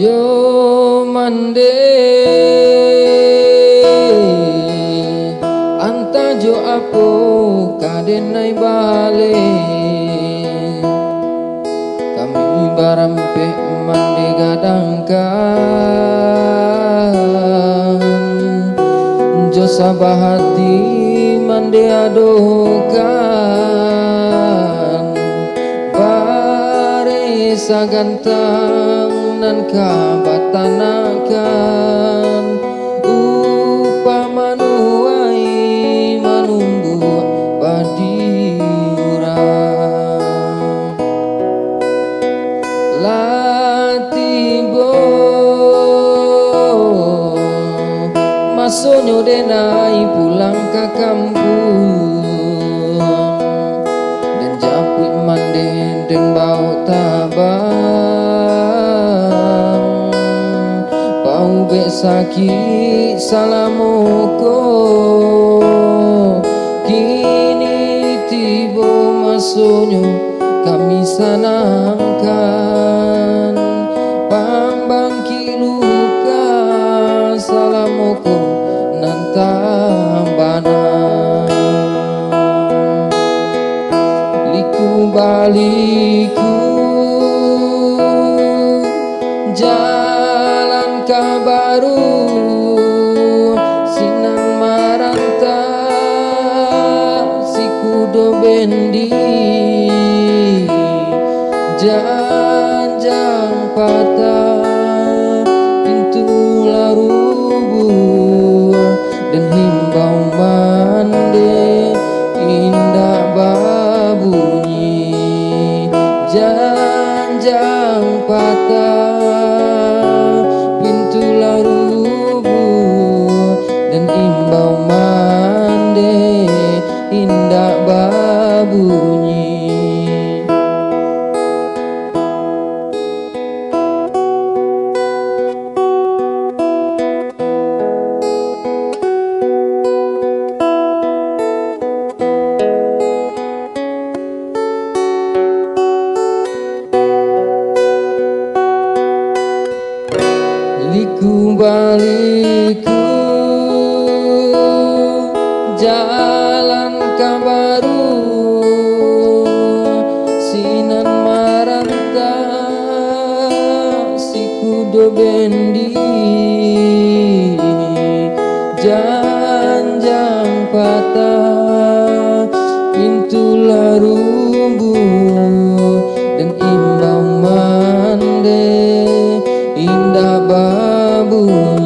Yo mande anta jo apo kadenai bale kami barampe mande gadangkan jo sabahati mande adokan bare sagantang nan kabatanakan upamanuai manunggu padiurang latibo masonyo denai pulang ke kampung dan japui mande den bau tabang bau besaki salamoko kini tibo masonyo kami sanangkan pambangki luka salamoko nantambana liku baliku jalan kabaru sinan maranta sikudo bendi janjang patah pintu larubu dan himbau mande indah babunyi janjang patah pintu larubu dan imbau mande indah babunyi. Liku baliku jalan kabaru sinan maranta sikudo bendi janjang patah pintu larumbu dan imbau mande indah babunyi.